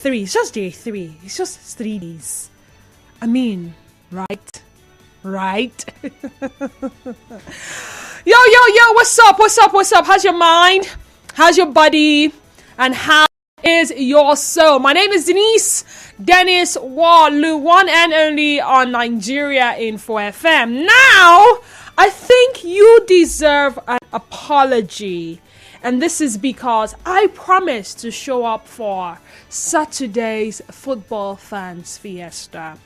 3. It's just day 3. It's just 3 days. I mean, right? Yo, what's up? How's your mind? How's your body? And how is your soul? My name is Dennis Walu, one and only on Nigeriainfo FM. Now, I think you deserve an apology. And this is because I promised to show up for Saturday's football fans fiesta.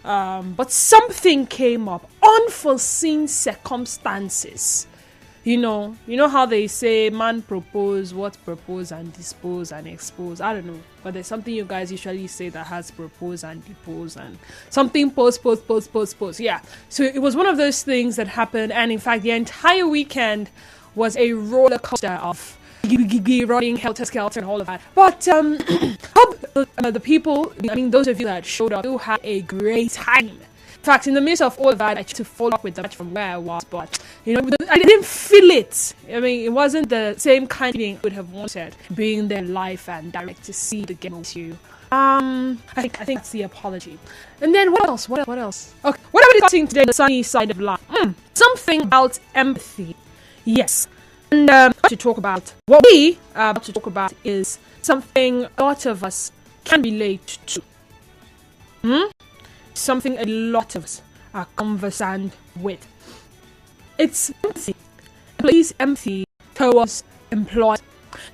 But something came up, unforeseen circumstances. You know how they say man propose, what propose and dispose and expose. I don't know, but there's something you guys usually say that has propose and depose and something post. Yeah, so it was one of those things that happened, and in fact the entire weekend was a roller coaster of running helter-skelter and all of that. But hope the people, those of you that showed up, you had a great time. In fact, in the midst of all of that, I tried to follow up with the match from where I was, but I didn't feel it. It wasn't the same kind of thing I would have wanted, being there live and direct to see the game with you. I think that's the apology. And then what else? Okay, what are we discussing today? The sunny side of life. Something about empathy. Yes. And what we are about to talk about is something a lot of us can relate to. Something a lot of us are conversant with. It's empathy. Empathy towards employees.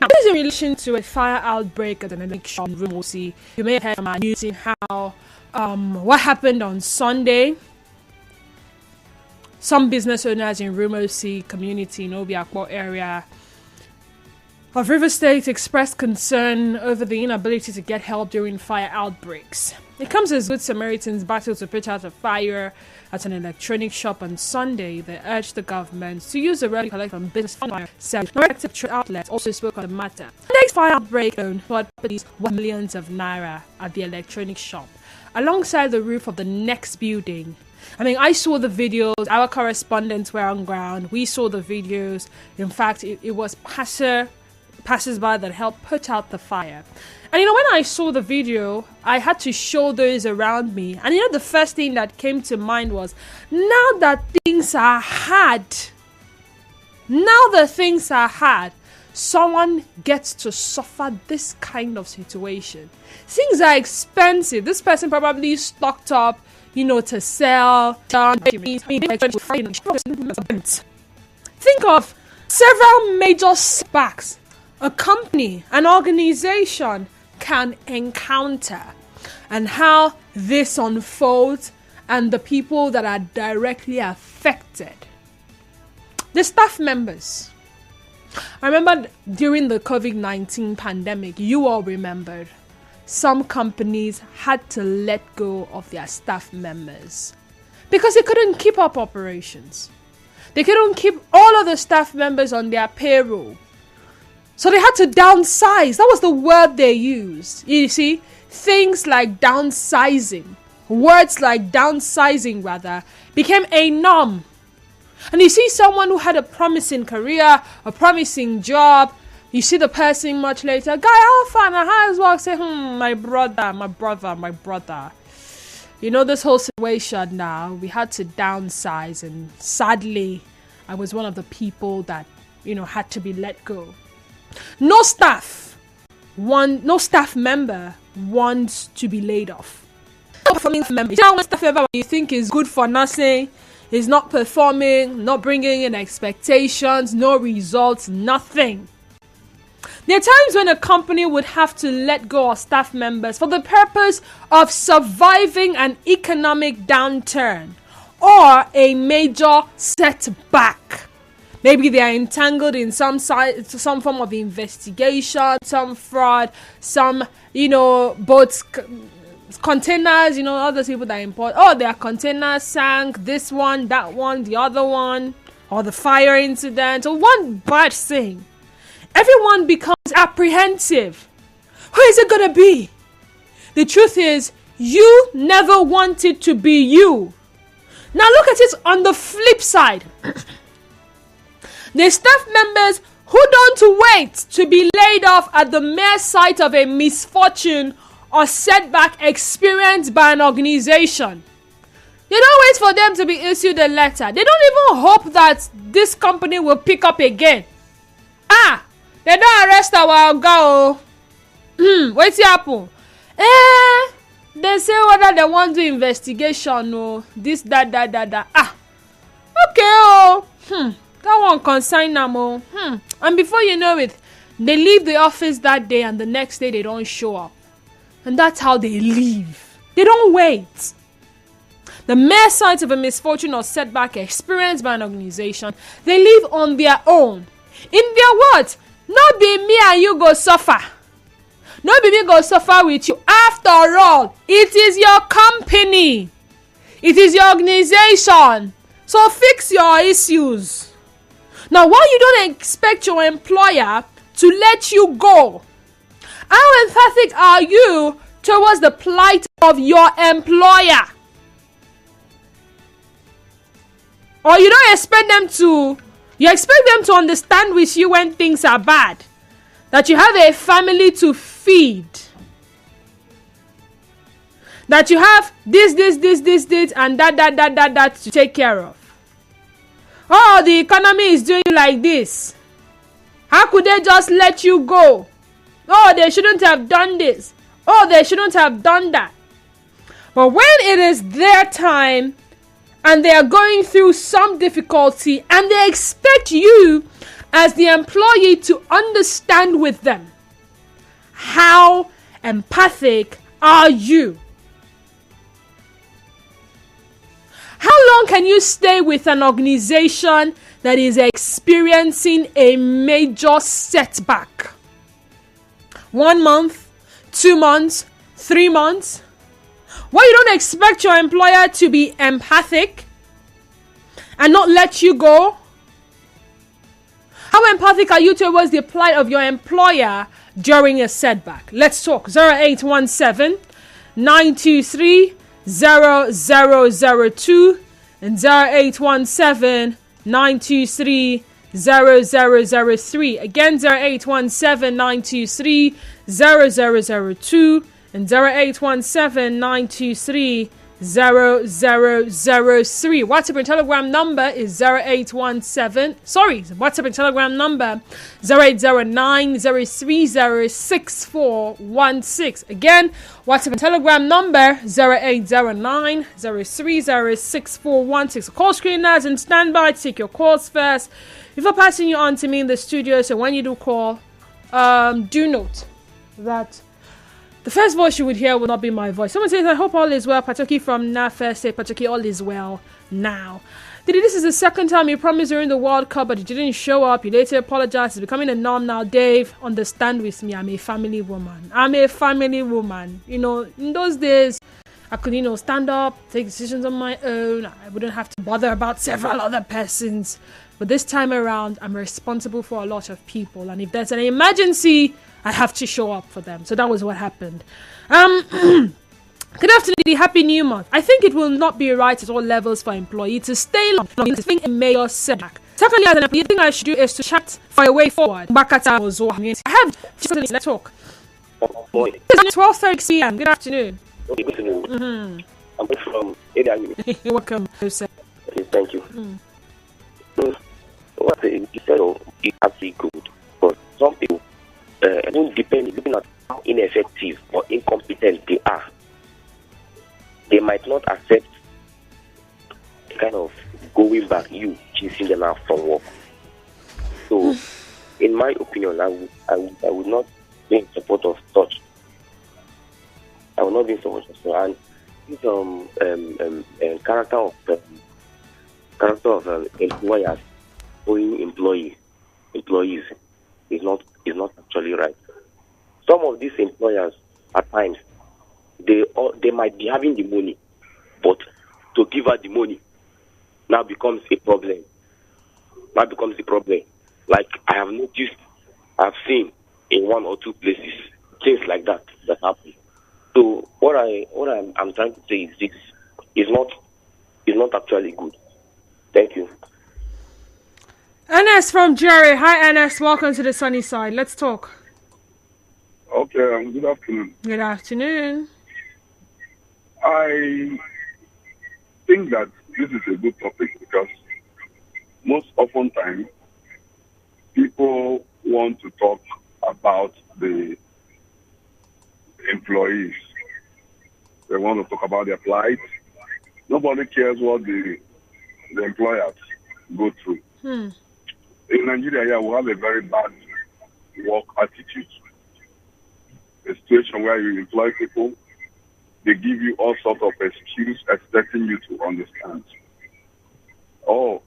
Now, this is in relation to a fire outbreak at an electric shop in Rumosi. You may have heard from our news in how what happened on Sunday. Some business owners in Rumosi community in Obiakpo area of River State expressed concern over the inability to get help during fire outbreaks. It comes as Good Samaritans battle to put out a fire at an electronic shop on Sunday. They urged the government to use the revenue collected from business fire service. No outlets also spoke on the matter. The next fire outbreak owned properties worth millions of naira at the electronic shop, alongside the roof of the next building. I saw the videos. Our correspondents were on ground. We saw the videos. In fact, it was passers-by that helped put out the fire. And when I saw the video, I had to show those around me. And the first thing that came to mind was, now that things are hard, someone gets to suffer this kind of situation. Things are expensive. This person probably stocked up, to sell. Think of several major setbacks a company, an organization can encounter, and how this unfolds and the people that are directly affected. The staff members. I remember during the COVID-19 pandemic, you all remembered, some companies had to let go of their staff members because they couldn't keep up operations. They couldn't keep all of the staff members on their payroll. So they had to downsize. That was the word they used. You see, things like downsizing, words like downsizing rather, became a norm. And you see someone who had a promising career, a promising job, you see the person much later, guy, how far? How is work? Say, my brother. This whole situation now, we had to downsize, and sadly, I was one of the people that, had to be let go. No staff member wants to be laid off. One staff member you think is good for nothing, is not performing, not bringing in expectations, no results, nothing. There are times when a company would have to let go of staff members for the purpose of surviving an economic downturn or a major setback. Maybe they are entangled in some form of investigation, some fraud, some, boats, containers, all those people that import. Oh, their containers sank, this one, that one, the other one, or the fire incident, or one bad thing. Everyone becomes apprehensive. Who is it going to be? The truth is, you never wanted to be you. Now look at it on the flip side. The staff members who don't wait to be laid off at the mere sight of a misfortune or setback experienced by an organization, they don't wait for them to be issued a letter. They don't even hope that this company will pick up again. They don't arrest our oga. What's happen? They say whether they want to do investigation or this, that. Okay, that one consign them. And before you know it, they leave the office that day and the next day they don't show up. And that's how they leave. They don't wait. The mere signs of a misfortune or setback experienced by an organization, they live on their own. In their words, not be me and you go suffer. Not be me go suffer with you. After all, it is your company. It is your organization. So fix your issues. Now, why you don't expect your employer to let you go? How empathic are you towards the plight of your employer? Or you don't expect them to, you expect them to understand with you when things are bad. That you have a family to feed. That you have this, and that to take care of. Oh, the economy is doing like this. How could they just let you go? Oh, they shouldn't have done this. Oh, they shouldn't have done that. But when it is their time and they are going through some difficulty and they expect you as the employee to understand with them, how empathic are you? How long can you stay with an organization that is experiencing a major setback? 1 month, 2 months, 3 months? Well, you don't expect your employer to be empathic and not let you go? How empathic are you towards the plight of your employer during a setback? Let's talk. 0817 923 0002 and 0817 923 0003. Again, 0817 923 0002 and 0817 923 0003. WhatsApp and Telegram number is 0817. WhatsApp and Telegram number 0809 030 6416. Again, WhatsApp and Telegram number 0809 030 6416. Call screeners and stand by to take your calls first. Before passing you on to me in the studio, so when you do call, do note that the first voice you would hear will not be my voice. Someone says, I hope all is well. Patoki from Nafe say, Patoki, all is well now. Didi, this is the second time you promised during the World Cup, but you didn't show up. You later apologized. It's becoming a norm now. Dave, understand with me. I'm a family woman. You know, in those days, I could, stand up, take decisions on my own. I wouldn't have to bother about several other persons. But this time around, I'm responsible for a lot of people. And if there's an emergency, I have to show up for them. So that was what happened. Good afternoon, Didi. Happy New Month. I think it will not be right at all levels for employee to stay long in a major setback. Secondly, as an employee, the thing I should do is to chat for a way forward. I have let's talk. Oh, boy. It's 12:30 p.m. Good afternoon. Okay, good afternoon. I'm from Area. You're welcome, sir. Okay, thank you. What you said is actually good, but some people don't depend looking at how ineffective or incompetent they are. They might not accept kind of going back, you chasing them out from work. So, in my opinion, I would not be in support of such. I will not be in support of such. And this character of employers owing employees is not actually right. Some of these employers at times they might be having the money, but to give her the money now becomes a problem. Like I have noticed, I've seen in 1 or 2 places things like that happen. So what I'm trying to say is this is not actually good. Thank you. Ernest from Jerry. Hi Ernest, welcome to the sunny side. Let's talk. Okay, good afternoon. Good afternoon. I think that this is a good topic because most often times people want to talk about the employees. They want to talk about their plight. Nobody cares what the employers go through. In Nigeria, we have a very bad work attitude. A situation where you employ people, they give you all sorts of excuses expecting you to understand. Oh,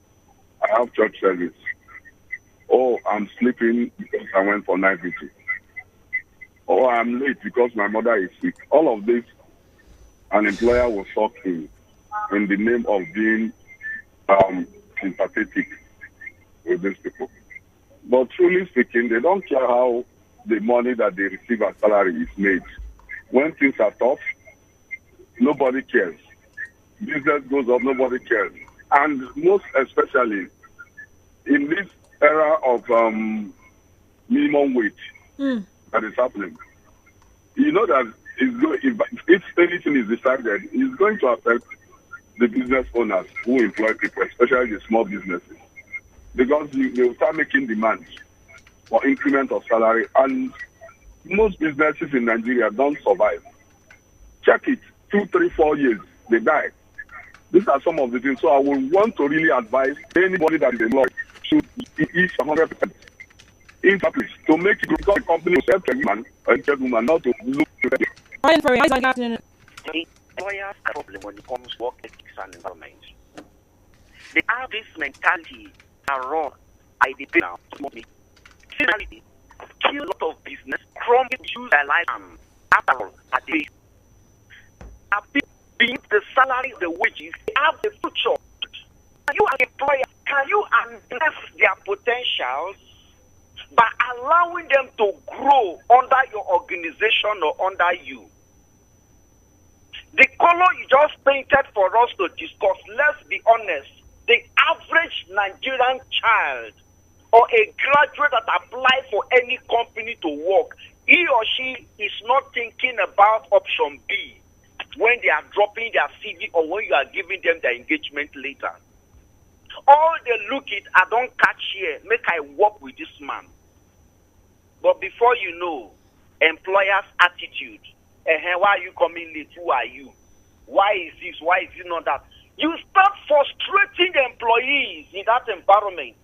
I have church service. Oh, I'm sleeping because I went for night duty. Oh, I'm late because my mother is sick. All of this, an employer will suck in the name of being sympathetic with these people. But truly speaking, they don't care how the money that they receive as salary is made. When things are tough, nobody cares. Business goes up, nobody cares. And most especially in this era of minimum wage that is happening, you know that if anything is decided, it's going to affect the business owners who employ people, especially the small businesses, because they will start making demands for increment of salary, and most businesses in Nigeria don't survive. Check it, 2, 3, 4 years, they die. These are some of the things. So I would want to really advise anybody that is employed should each 100% in place to make it, because the company will help a man or a woman not to look to them. The employers have a problem when it comes to work ethics and environment. They have this mentality around by the now. Similarly, kill a lot of business, crumble, use their life, after all, at the being the salary, the wages, they have the future. Can you, as employer, can you address their potentials by allowing them to grow under your organization or under you? The color you just painted for us to discuss, let's be honest, the average Nigerian child or a graduate that applies for any company to work, he or she is not thinking about option B when they are dropping their CV or when you are giving them their engagement later. All they look at, I don't catch here, make I work with this man. But before you know, employer's attitude, why are you coming late? Who are you? Why is this? Why is it not that? You start frustrating the employees in that environment.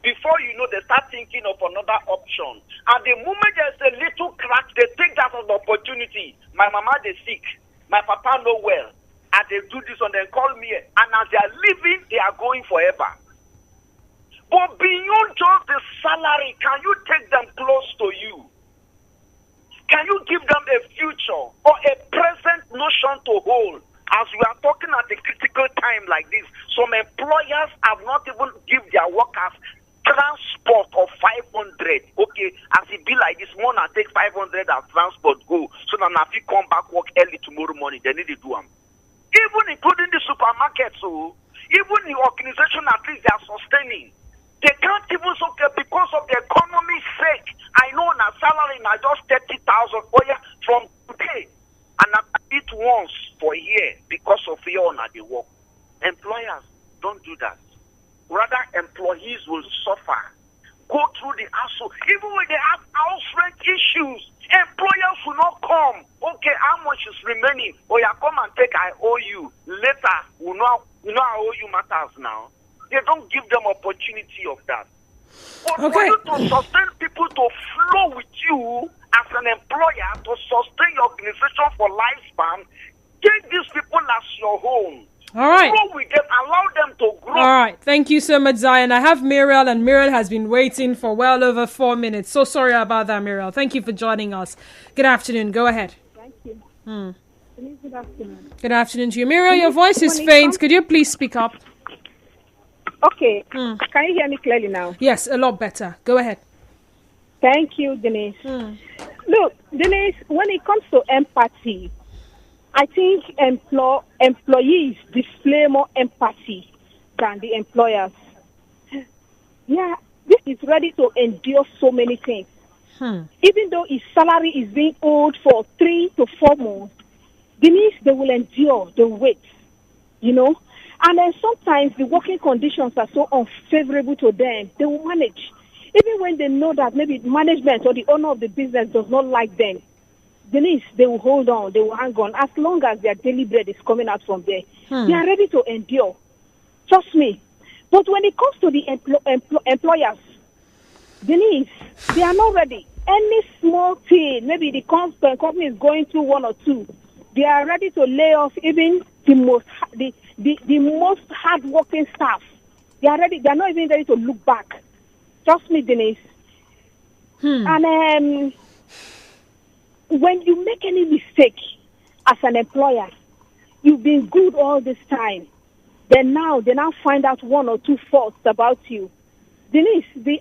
Before you know, they start thinking of another option. And the moment there's a little crack, they take that as an opportunity. My mama, they sick. My papa no well. And they do this and they call me. And as they are leaving, they are going forever. But beyond just the salary, can you take them close to you? Can you give them a future or a present notion to hold? As we are talking at a critical time like this, some employers have not even give their workers transport of 500. Okay, as it be like this, one I take 500 as transport go, so that if you come back work early tomorrow morning, they need to do them. Even including the supermarket, so even the organization at least they are sustaining. They can't even because of the economy's sake. I know na salary na just 30,000 from today, and I eat once for a year because of your na the work. Employers don't do that. Rather, employees will suffer, go through the hassle. Even when they have house rent issues, employers will not come. Okay, how much is remaining? Oh yeah, come and take. I owe you later. You know I owe you matters now. They don't give them opportunity of that. But for you to sustain people to flow with you as an employer, to sustain your organization for lifespan, take these people as your home. All right. Grow with them, allow them to grow. All right. Thank you so much, Zion. I have Muriel, and Muriel has been waiting for well over 4 minutes. So sorry about that, Muriel. Thank you for joining us. Good afternoon. Go ahead. Thank you. Good afternoon. Good afternoon to you. Muriel, your voice is faint. Could you please speak up? Okay. Can you hear me clearly now? Yes, a lot better. Go ahead. Thank you, Denise. Look, Denise, when it comes to empathy, I think employees display more empathy than the employers. Yeah, this is ready to endure so many things. Even though his salary is being owed for 3 to 4 months, Denise, they will endure the wait, you know. And then sometimes the working conditions are so unfavorable to them, they will manage. Even when they know that maybe management or the owner of the business does not like them, Denise, they will hold on, they will hang on. As long as their daily bread is coming out from there, they are ready to endure. Trust me. But when it comes to the employers, Denise, they are not ready. Any small thing, maybe the company is going through 1 or 2, they are ready to lay off even the most hardworking staff. They are ready. They are not even ready to look back. Trust me, Denise. And when you make any mistake as an employer, you've been good all this time. They now find out 1 or 2 faults about you. Denise, the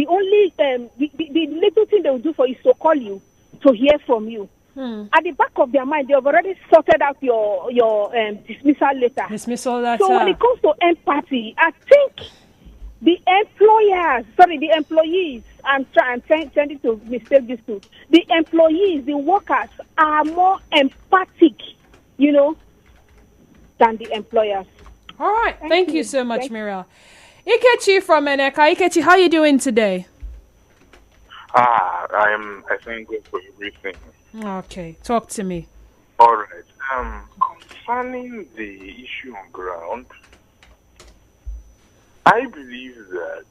only the little thing they will do for you is to call you to hear from you. At the back of their mind, they have already sorted out your dismissal letter. Dismissal letter. So when it comes to empathy, I think the employees, I'm trying to mistake this too. The employees, the workers are more empathic, you know, than the employers. All right. Thank you so much, Mira. Ikechi from Eneka. Ikechi, how are you doing today? I thank God for everything. Okay. Talk to me. All right. Concerning the issue on ground, I believe that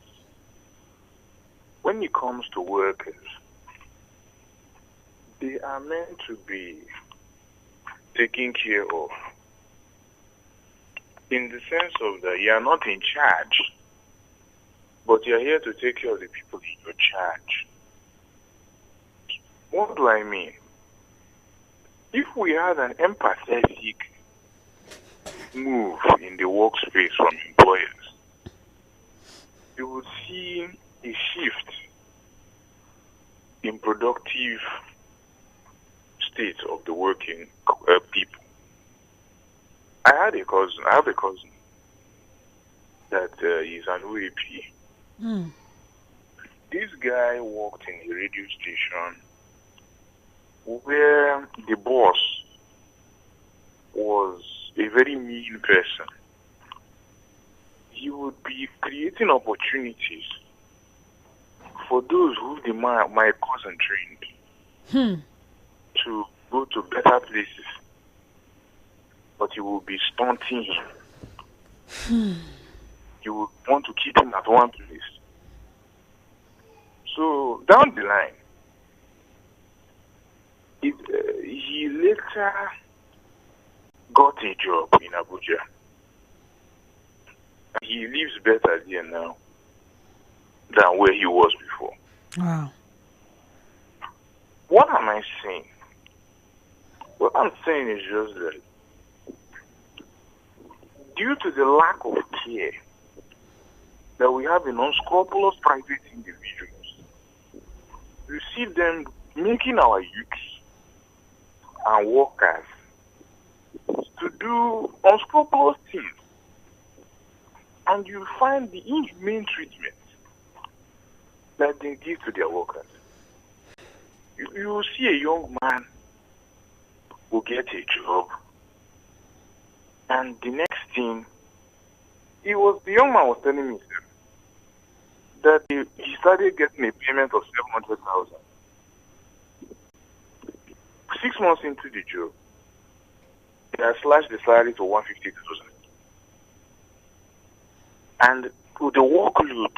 when it comes to workers, they are meant to be taken care of. In the sense of that you are not in charge, but you are here to take care of the people in your charge. What do I mean? If we had an empathetic move in the workspace from employers, you would see a shift in productive state of the working people. I have a cousin that is an OAP. This guy worked in a radio station where the boss was a very mean person. He would be creating opportunities for those who my cousin trained to go to better places, but he will be stunting him. You would want to keep him at one place. So down the line, he later got a job in Abuja. He lives better there now than where he was before. Wow. What am I saying? What I'm saying is just that due to the lack of care that we have in unscrupulous private individuals, you see them making our youths and workers to do unscrupulous things. And you find the inhumane treatment that they give to their workers. You will see a young man who get a job, and the next thing, the young man was telling me that he started getting a payment of 700,000. 6 months into the job, they had slashed the salary to 150,000. And the workload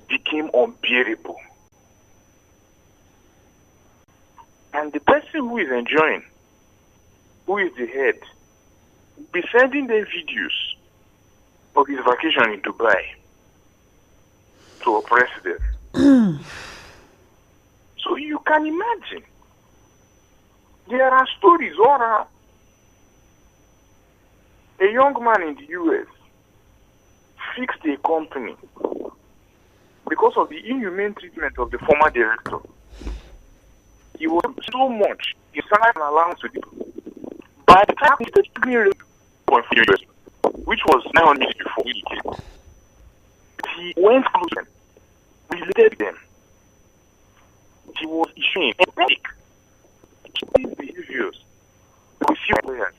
became unbearable. And the person who is enjoying, who is the head, will be sending them videos of his vacation in Dubai to oppress them. So you can imagine, there are stories all around. A young man in the US fixed a company because of the inhumane treatment of the former director. He was so much in salary and allowance to people. By the time he started $1 which was 900 million before he came, he went close to them, related them, he was issuing empathic. These behaviors we see players,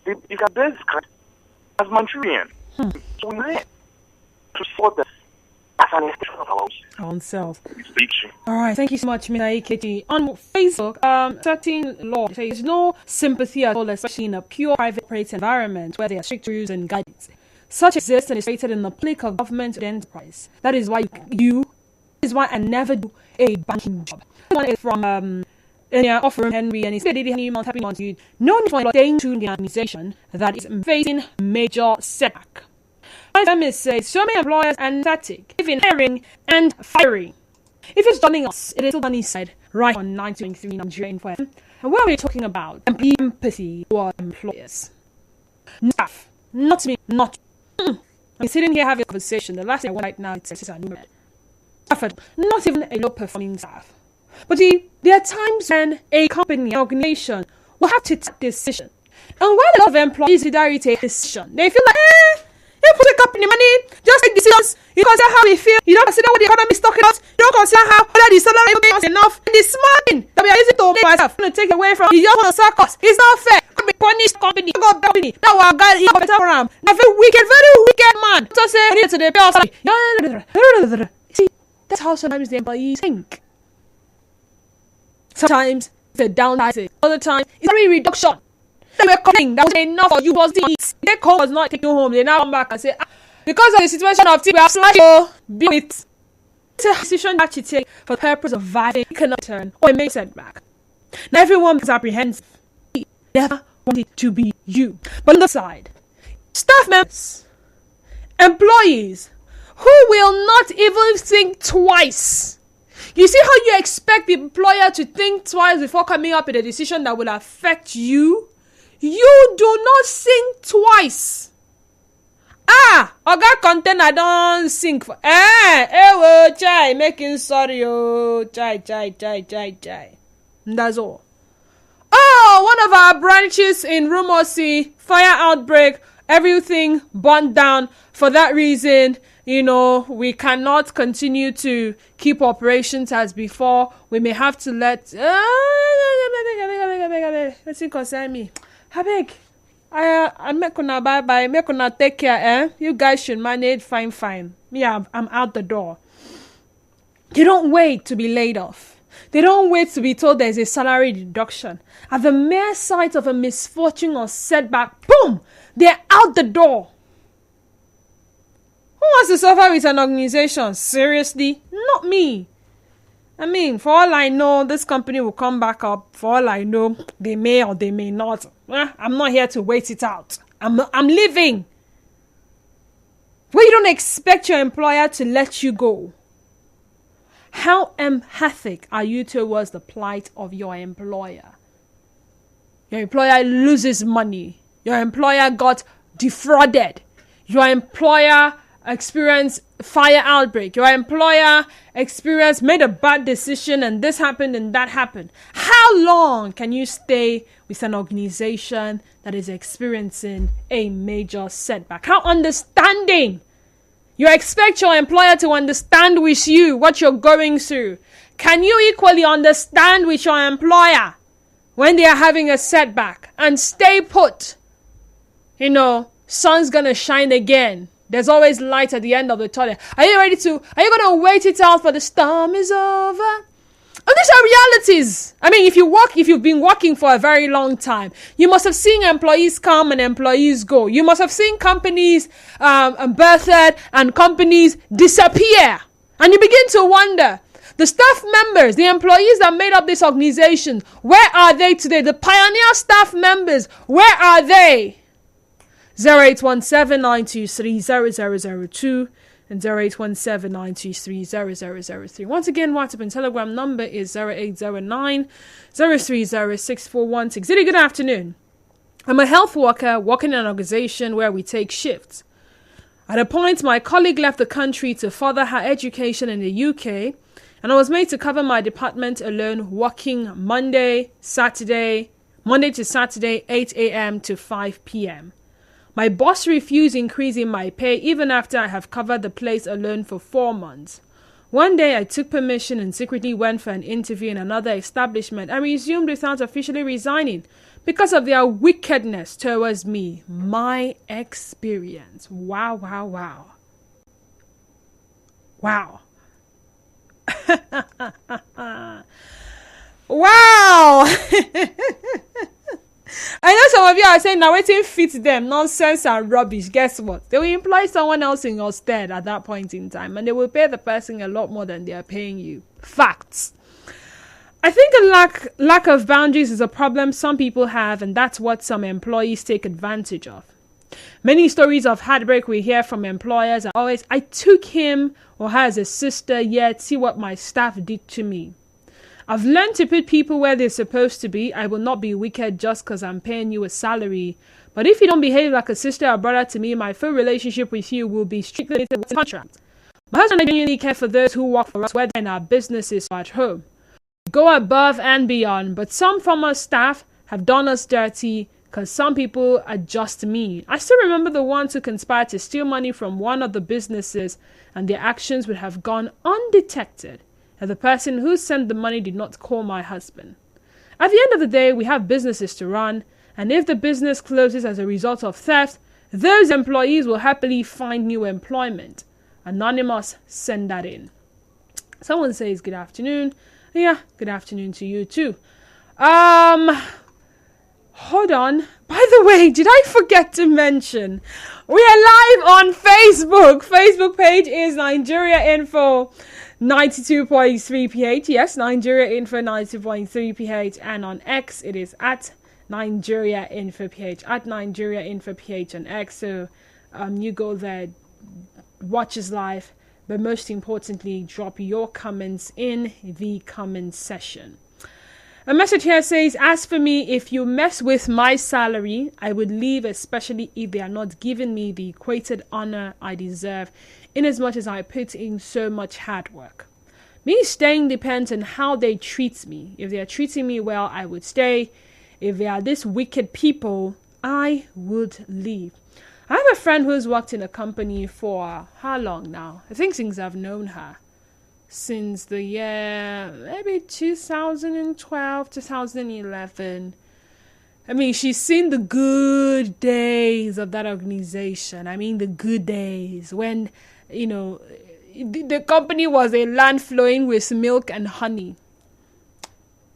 they can best described as Manchurian. So we learn to support them as an expression of our own self. It's all right, thank you so much, Mr. AKG. On Facebook, certain law says there's no sympathy at all, especially in a pure private operating environment where there are strict rules and guidelines. Such exists and is rated in the public of government enterprise. That is why I never do a banking job. This one is from offering Henry, and he said, happy month, you no need for staying to the organization that is facing major setback. My family says so many employers are static, even hiring and firing. If it's joining us, it is still Sunny side right on 923 Nigeriainfo. And what are we talking about? Empathy for employers. Staff, not me, not. I'm sitting here having a conversation. The last thing I want right now is a new staff, not even a low performing staff. But there are times when a company, an organization will have to take a decision. And when a lot of employees take a decision, they feel like, you put a company money, just take decisions. You consider how we feel. You don't consider what the economy is talking about. You don't consider how whether the salary is enough. And the smart thing that we are using to make ourselves going to take away from, you just want to suck us. It's not fair. Could be punished company. You got company. Now our guy, you have a better program. A very wicked man. Just say, we need to pay our salary. See, that's how sometimes the employees think. Sometimes it's a downsizing. Other times it's a reduction. They were complaining that was enough for you was to eat. Their call was not taking you home. They now come back and say, because of the situation of we are slashing be it. It's a decision that you take for the purpose of surviving economic turn or a major setback. Now everyone is apprehensive. They never want it to be you. But on the side, staff members, employees who will not even think twice. You see how you expect the employer to think twice before coming up with a decision that will affect you? You do not think twice. Oga container don't think for chai making sorry chai. That's all. One of our branches in Rumosi, fire outbreak, everything burned down. For that reason, we cannot continue to keep operations as before. We may have to let let's concern me. Habeg, I make una bye, make una take care, You guys should manage fine. Me, I'm out the door. They don't wait to be laid off. They don't wait to be told there's a salary deduction. At the mere sight of a misfortune or setback, boom, they're out the door. Who wants to suffer with an organization? Seriously? Not me. I mean, for all I know, this company will come back up. For all I know, they may or they may not. I'm not here to wait it out. I'm leaving. Well, you don't expect your employer to let you go. How empathic are you towards the plight of your employer? Your employer loses money. Your employer got defrauded. Your employer experienced fire outbreak. Your employer made a bad decision and this happened and that happened. How long can you stay with an organization that is experiencing a major setback? How understanding? You expect your employer to understand with you what you're going through. Can you equally understand with your employer when they are having a setback and stay put? Sun's gonna shine again. There's always light at the end of the tunnel. Are you going to wait it out for the storm is over? And these are realities. I mean, if you've been working for a very long time, you must have seen employees come and employees go. You must have seen companies birthed and companies disappear. And you begin to wonder, the staff members, the employees that made up this organization, where are they today? The pioneer staff members, where are they? 0817-923-0002 and 0817-923-0003. Once again, WhatsApp and Telegram number is 0809-030-641. Really good afternoon. I'm a health worker working in an organization where we take shifts. At a point, my colleague left the country to further her education in the UK, and I was made to cover my department alone, working Monday to Saturday, 8 a.m. to 5 p.m. My boss refused increasing my pay even after I have covered the place alone for 4 months. One day I took permission and secretly went for an interview in another establishment and resumed without officially resigning because of their wickedness towards me. My experience. Wow, wow, wow. Wow. Wow. I know some of you are saying, now waiting fits them, nonsense and rubbish. Guess what? They will employ someone else in your stead at that point in time, and they will pay the person a lot more than they are paying you. Facts. I think a lack of boundaries is a problem some people have, and that's what some employees take advantage of. Many stories of heartbreak we hear from employers are always, I took him or her as a sister, yet see what my staff did to me. I've learned to put people where they're supposed to be. I will not be wicked just because I'm paying you a salary. But if you don't behave like a sister or brother to me, my full relationship with you will be strictly limited with contract. My husband and I genuinely care for those who work for us, whether in our businesses or at home. We go above and beyond, but some former staff have done us dirty because some people are just mean. I still remember the ones who conspired to steal money from one of the businesses, and their actions would have gone undetected if the person who sent the money did not call my husband. At the end of the day, we have businesses to run, and if the business closes as a result of theft, those employees will happily find new employment. Anonymous, send that in. Someone says good afternoon. Yeah, good afternoon to you too. Hold on. By the way, did I forget to mention we are live on Facebook. Facebook page is Nigeriainfo 92.3 PH. Yes, Nigeriainfo 92.3 PH. And on X, it is at Nigeriainfo PH. At Nigeriainfo PH on X. So you go there, watch us live. But most importantly, drop your comments in the comment section. A message here says, as for me, if you mess with my salary, I would leave, especially if they are not giving me the equated honor I deserve, inasmuch as I put in so much hard work. Me staying depends on how they treat me. If they are treating me well, I would stay. If they are these wicked people, I would leave. I have a friend who's worked in a company for how long now? I think since I've known her. Since the year, maybe 2012, 2011. I mean, she's seen the good days of that organization. I mean, the good days when, you know, the company was a land flowing with milk and honey.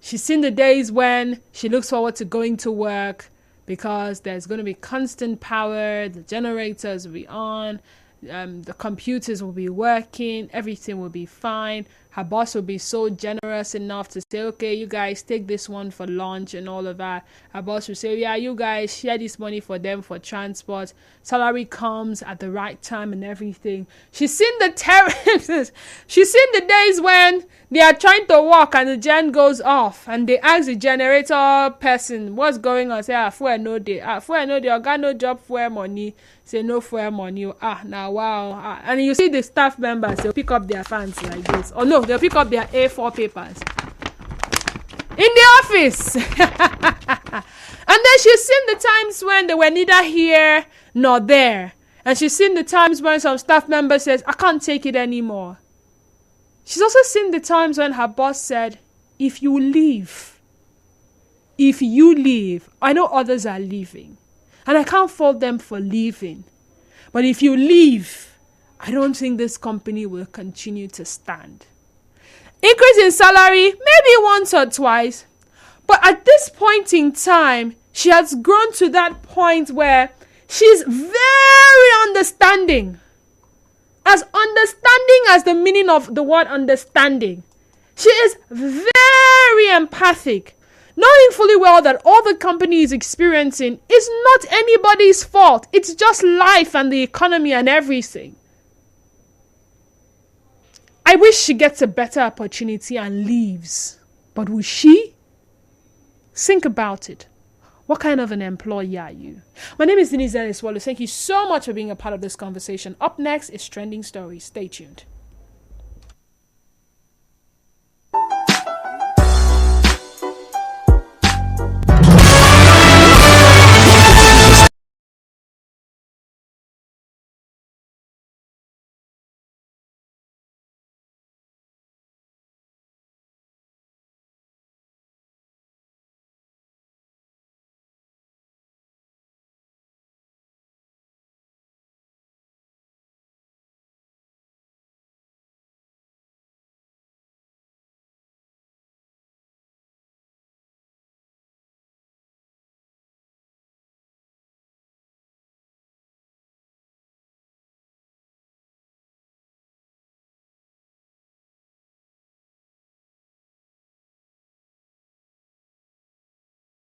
She's seen the days when she looks forward to going to work because there's going to be constant power, the generators will be on, the computers will be working, everything will be fine. Her boss will be so generous enough to say, okay, you guys take this one for lunch and all of that. Her boss will say, yeah, you guys share this money for them for transport. Salary comes at the right time and everything. She's seen the terrorists. She's seen the days when they are trying to walk and the gen goes off and they ask the generator person, what's going on? Say, fuel no day. Fuel no day. I got no job, fuel money. Say, no fuel money. Now, wow. And you see the staff members, they'll pick up their fans like this. Or no, they'll pick up their A4 papers in the office. And then she's seen the times when they were neither here nor there. And she's seen the times when some staff member says, I can't take it anymore. She's also seen the times when her boss said, if you leave, I know others are leaving. And I can't fault them for leaving. But if you leave, I don't think this company will continue to stand. Increase in salary, maybe once or twice. But at this point in time, she has grown to that point where she's very understanding. As understanding as the meaning of the word understanding. She is very empathic. Knowing fully well that all the company is experiencing is not anybody's fault. It's just life and the economy and everything. I wish she gets a better opportunity and leaves. But will she? Think about it. What kind of an employee are you? My name is Nigeriainfo. Thank you so much for being a part of this conversation. Up next is Trending Stories. Stay tuned.